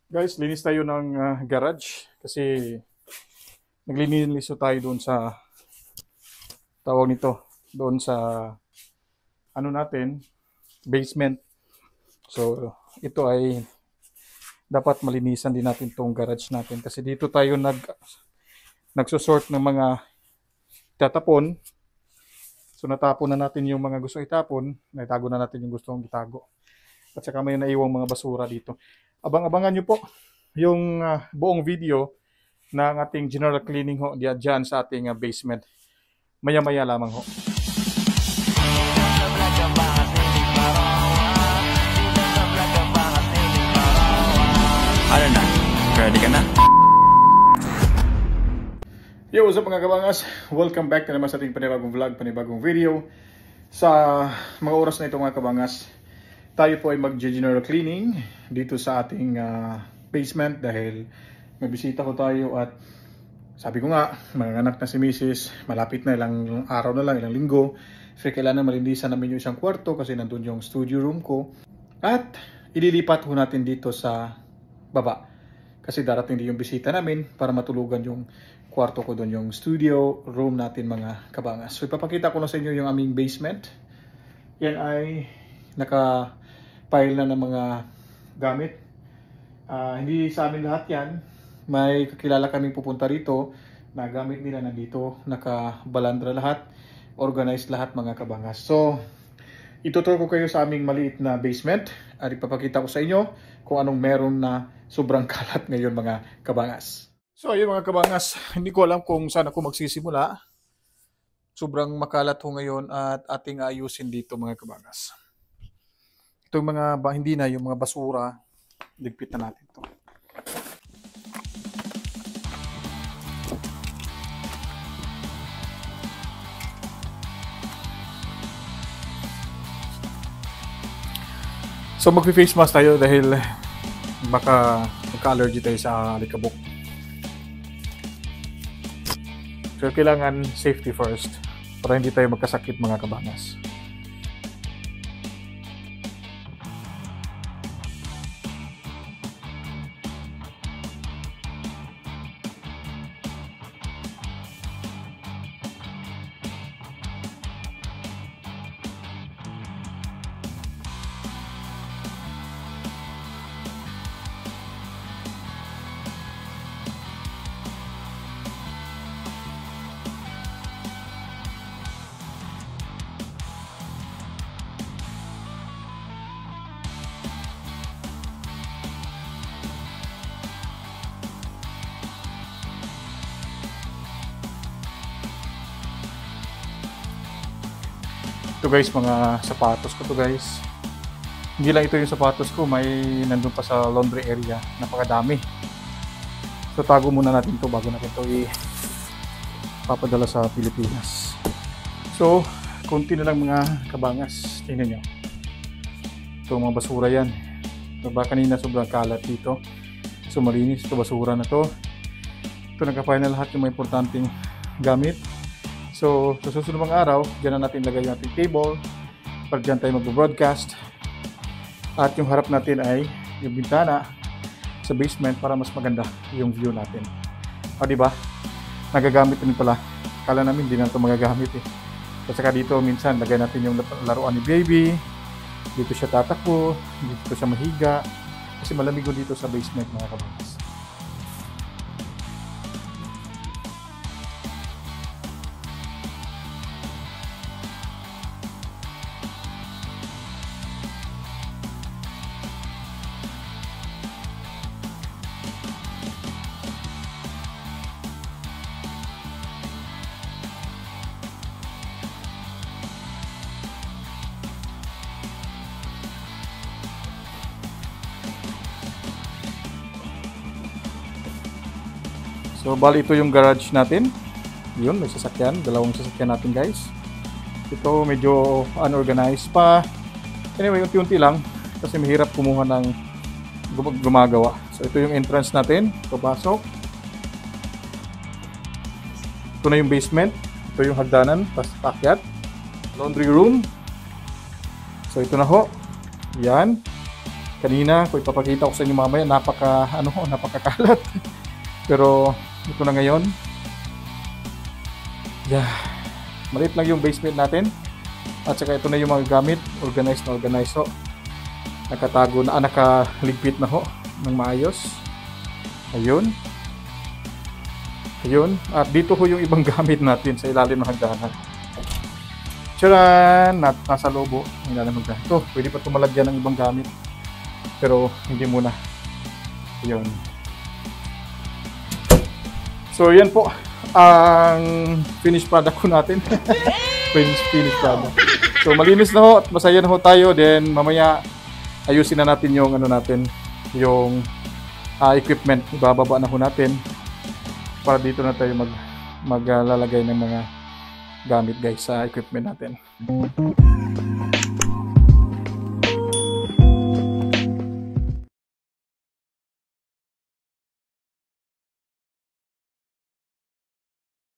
Guys, linis tayo ng garage kasi naglilinis tayo doon sa tawag nito, doon sa ano natin, basement. So, ito ay dapat malinisan din natin tong garage natin kasi dito tayo nagsusort ng mga tatapon. So, natapon na natin yung mga gusto itapon, naitago na natin yung gustong itago. At saka may naiwang mga basura dito. Abang-abangan nyo po yung buong video ng ating general cleaning ho diyan sa ating basement. Maya-maya lamang ho. Ano na? Ready ka na? Yo, what's up mga kabangas? Welcome back na naman sa ating panibagong vlog, panibagong video. Sa mga oras na ito mga kabangas, tayo po ay mag-general cleaning dito sa ating basement dahil may bisita ko tayo at sabi ko nga, mga anak na si Mrs. Malapit na ilang araw na lang, ilang linggo. So kailangan malinisan namin yung isang kwarto kasi nandun yung studio room ko. At ililipat ho natin dito sa baba. Kasi darating din yung bisita namin para matulugan yung kwarto ko doon, yung studio room natin mga kabangas. So ipapakita ko na sa inyo yung aming basement. Yan ay naka-pile na ng mga gamit. Hindi sa amin lahat yan. May kakilala kaming pupunta rito na gamit nila nandito. Nakabalandra lahat. Organized lahat mga kabangas. So ituturo ko kayo sa aming maliit na basement. At ipapakita ko sa inyo kung anong meron na sobrang kalat ngayon mga kabangas. So ayun mga kabangas, hindi ko alam kung saan ako magsisimula. Sobrang makalat ho ngayon at ating ayusin dito mga kabangas. Itong mga hindi na yung mga basura, ligpit na natin ito. So magpi-face mask tayo dahil baka magka-allergy tayo sa alikabok. So kailangan safety first para hindi tayo magkasakit mga kabangas. Ito guys, mga sapatos ko to guys. Hindi lang ito yung sapatos ko, may nandun pa sa laundry area. Napakadami. So tago muna natin to bago natin to ipapadala sa Pilipinas. So, konti na lang mga kabangas. Tingnan nyo. Ito mga basura yan. Diba kanina sobrang kalat dito. So malinis ito, basura na to. Ito nagka-file na lahat yung mga importanteng gamit. So, sa susunod mga araw, dyan na natin lagay yung ating table para dyan tayo mag-broadcast. At yung harap natin ay yung bintana sa basement para mas maganda yung view natin. O, diba? Nagagamit din pala. Kala namin hindi na ito magagamit eh. At saka dito minsan, lagay natin yung laruan ni baby. Dito siya tatakbo. Dito siya mahiga. Kasi malamig dito sa basement mga kabangas. So, bali ito yung garage natin. Yun, may sasakyan. Dalawang sasakyan natin guys. Ito medyo unorganized pa. Anyway, unti-unti lang. Kasi mahirap kumuha ng gumagawa. So, ito yung entrance natin. Papasok. Ito na yung basement. Ito yung hagdanan. Tapos akyat. Laundry room. So, ito na ho. Yan. kanina, kung ipapakita ko sa inyo mamaya, napakakalat. Pero ito na ngayon. Yeah. Maliit lang yung basement natin. At saka ito na yung mga gamit, organized na organized ho. Nakatago na, nakaligpit na ho ng maayos. Ayun. Ayun. At dito ho yung ibang gamit natin sa ilalim ng hagdanan. Tcharan! Nasa lobo. Ang ilalim ng hagdanan. Ito, pwede pa tumalagyan ng ibang gamit. Pero hindi muna. Ayun. So yan po ang finished product ko natin. finished product. So malinis na ho at masaya na ho tayo. Then mamaya ayusin na natin yung yung equipment. Ibababa na ho natin para dito na tayo maglalagay ng mga gamit guys sa equipment natin.